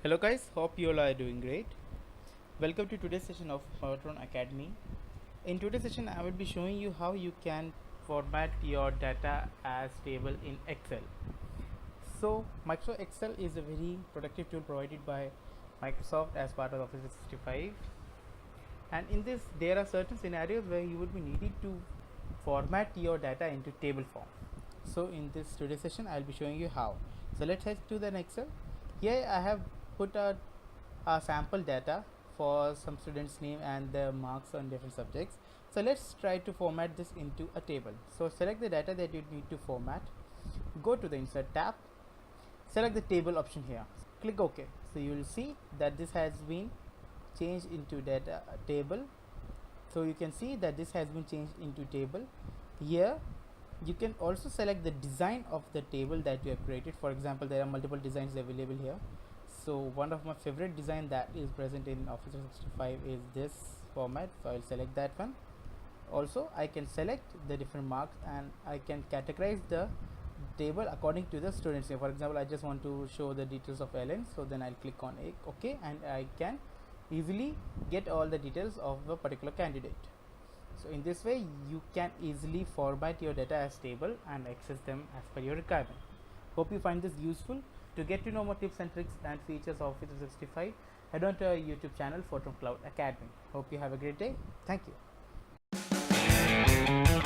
Hello guys, hope you all are doing great. Welcome to today's session of Foetron Academy. In today's session I will be showing you how you can format your data as table in Excel. So Microsoft Excel is a very productive tool provided by Microsoft as part of Office 365, and in this there are certain scenarios where you would be needed to format your data into table form. So in this today's session I will be showing you how. So let's head to the Excel. Here I have put a sample data for some students name and their marks on different subjects. So let's try to format this into a table. So select the data that you need to format, go to the insert tab, select the table option here, click OK. So you will see that this has been changed into data table. So you can see that this has been changed into table. Here you can also select the design of the table that you have created. For example, there are multiple designs available here. So one of my favorite design that is present in Office 365 is this format, so I'll select that one. Also I can select the different marks and I can categorize the table according to the students name. For example, I just want to show the details of Ellen, so then I'll click on OK, and I can easily get all the details of a particular candidate. So in this way you can easily format your data as table and access them as per your requirement. Hope you find this useful. To get to know more tips and tricks and features of Office 365, head on to our YouTube channel Foetron Cloud Academy. Hope you have a great day. Thank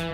you.